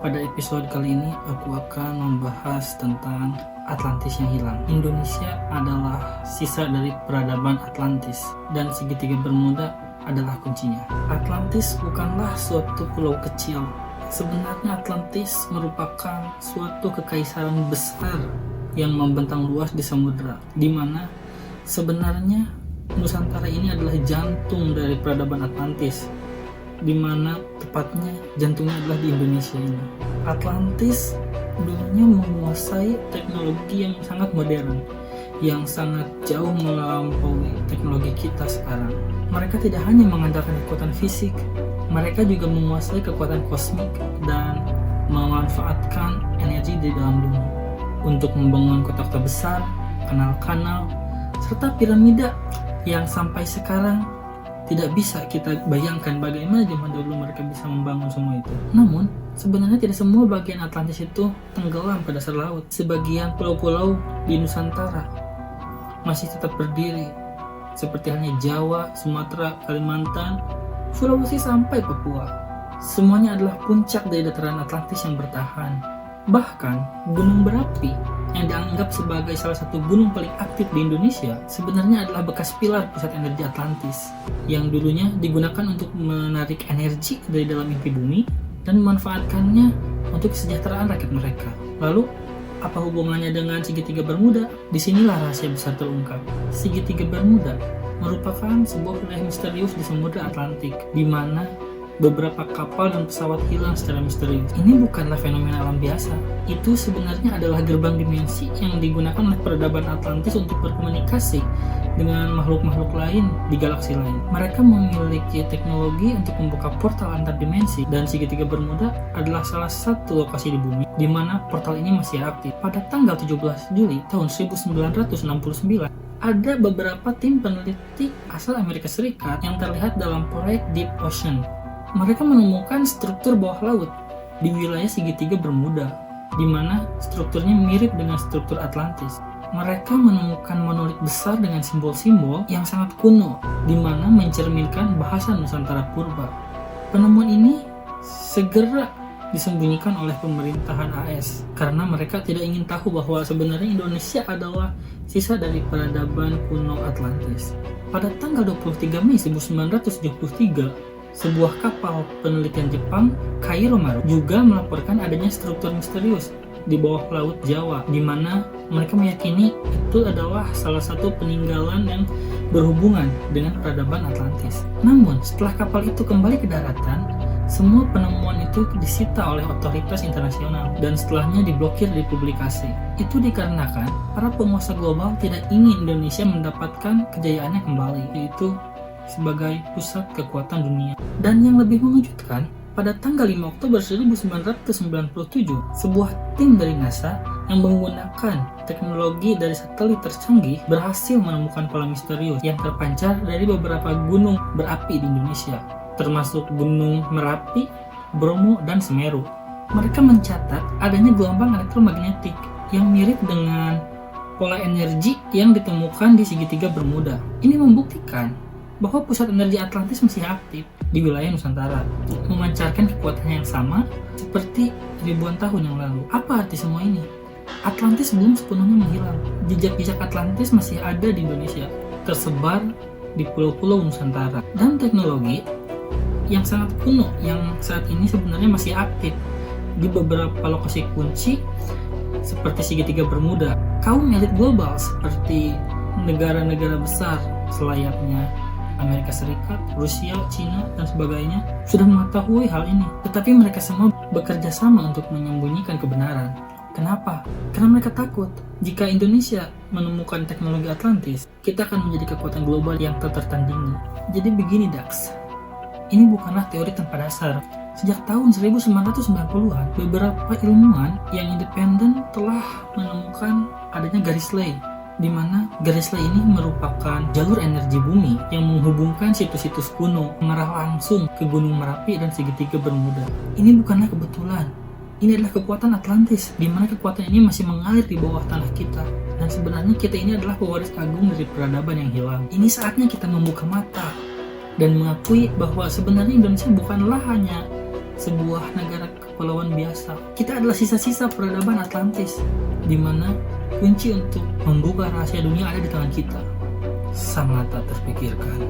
Pada episode kali ini aku akan membahas tentang Atlantis yang hilang. Indonesia adalah sisa dari peradaban Atlantis dan segitiga Bermuda adalah kuncinya. Atlantis bukanlah suatu pulau kecil. Sebenarnya Atlantis merupakan suatu kekaisaran besar yang membentang luas di samudera, di mana sebenarnya Nusantara ini adalah jantung dari peradaban Atlantis, di mana tepatnya jantungnya adalah di Indonesia ini. Atlantis dulunya menguasai teknologi yang sangat modern, yang sangat jauh melampaui teknologi kita sekarang. Mereka tidak hanya mengandalkan kekuatan fisik, mereka juga menguasai kekuatan kosmik dan memanfaatkan energi di dalam bumi untuk membangun kota-kota besar, kanal-kanal, serta piramida yang sampai sekarang tidak bisa kita bayangkan bagaimana zaman dulu mereka bisa membangun semua itu. Namun, sebenarnya tidak semua bagian Atlantis itu tenggelam ke dasar laut. Sebagian pulau-pulau di Nusantara masih tetap berdiri, seperti halnya Jawa, Sumatera, Kalimantan, Sulawesi sampai Papua. Semuanya adalah puncak dari dataran Atlantis yang bertahan. Bahkan, gunung berapi yang dianggap sebagai salah satu gunung paling aktif di Indonesia sebenarnya adalah bekas pilar pusat energi Atlantis yang dulunya digunakan untuk menarik energi dari dalam inti bumi dan memanfaatkannya untuk kesejahteraan rakyat mereka. Lalu, apa hubungannya dengan segitiga Bermuda? Disinilah rahasia besar terungkap. Segitiga Bermuda merupakan sebuah wilayah misterius di Samudra Atlantik, di mana beberapa kapal dan pesawat hilang secara misterius. Ini bukanlah fenomena alam biasa. Itu sebenarnya adalah gerbang dimensi yang digunakan oleh peradaban Atlantis untuk berkomunikasi dengan makhluk-makhluk lain di galaksi lain. Mereka memiliki teknologi untuk membuka portal antar dimensi, dan segitiga Bermuda adalah salah satu lokasi di bumi di mana portal ini masih aktif. Pada tanggal 17 Juli tahun 1969, ada beberapa tim peneliti asal Amerika Serikat yang terlihat dalam proyek Deep Ocean. Mereka menemukan struktur bawah laut di wilayah segitiga Bermuda, di mana strukturnya mirip dengan struktur Atlantis. Mereka menemukan monolit besar dengan simbol-simbol yang sangat kuno, di mana mencerminkan bahasa Nusantara purba. Penemuan ini segera disembunyikan oleh pemerintahan AS karena mereka tidak ingin tahu bahwa sebenarnya Indonesia adalah sisa dari peradaban kuno Atlantis. Pada tanggal 23 Mei 1973, sebuah kapal penelitian Jepang, Kairo Maru, juga melaporkan adanya struktur misterius di bawah laut Jawa, di mana mereka meyakini itu adalah salah satu peninggalan yang berhubungan dengan peradaban Atlantis. Namun, setelah kapal itu kembali ke daratan, semua penemuan itu disita oleh otoritas internasional dan setelahnya diblokir di publikasi. Itu dikarenakan para penguasa global tidak ingin Indonesia mendapatkan kejayaannya kembali, yaitu sebagai pusat kekuatan dunia. Dan yang lebih mengejutkan, pada tanggal 5 Oktober 1997, sebuah tim dari NASA yang menggunakan teknologi dari satelit tercanggih berhasil menemukan pola misterius yang terpancar dari beberapa gunung berapi di Indonesia, termasuk Gunung Merapi, Bromo, dan Semeru. Mereka mencatat adanya gelombang elektromagnetik yang mirip dengan pola energi yang ditemukan di segitiga Bermuda. Ini membuktikan bahwa pusat energi Atlantis masih aktif di wilayah Nusantara, memancarkan kekuatannya yang sama seperti ribuan tahun yang lalu. Apa arti semua ini? Atlantis belum sepenuhnya menghilang. Jejak-jejak Atlantis masih ada di Indonesia, tersebar di pulau-pulau Nusantara. Dan teknologi yang sangat kuno yang saat ini sebenarnya masih aktif di beberapa lokasi kunci seperti segitiga Bermuda. Kaum elit global seperti negara-negara besar selayaknya Amerika Serikat, Rusia, Cina, dan sebagainya sudah mengetahui hal ini. Tetapi mereka semua bekerja sama untuk menyembunyikan kebenaran. Kenapa? Karena mereka takut jika Indonesia menemukan teknologi Atlantis, kita akan menjadi kekuatan global yang tak tertandingi. Jadi begini Dax, ini bukanlah teori tanpa dasar. Sejak tahun 1990-an, beberapa ilmuwan yang independen telah menemukan adanya garis ley, di mana garis ley ini merupakan jalur energi bumi yang menghubungkan situs-situs kuno mengarah langsung ke Gunung Merapi dan segitiga Bermuda. Ini bukanlah kebetulan. Ini adalah kekuatan Atlantis, di mana kekuatan ini masih mengalir di bawah tanah kita. Dan sebenarnya kita ini adalah pewaris agung dari peradaban yang hilang. Ini saatnya kita membuka mata dan mengakui bahwa sebenarnya Indonesia bukanlah hanya sebuah negara kepulauan biasa. Kita adalah sisa-sisa peradaban Atlantis, di mana kunci untuk membuka rahasia dunia ada di tangan kita. Sangat tak terpikirkan.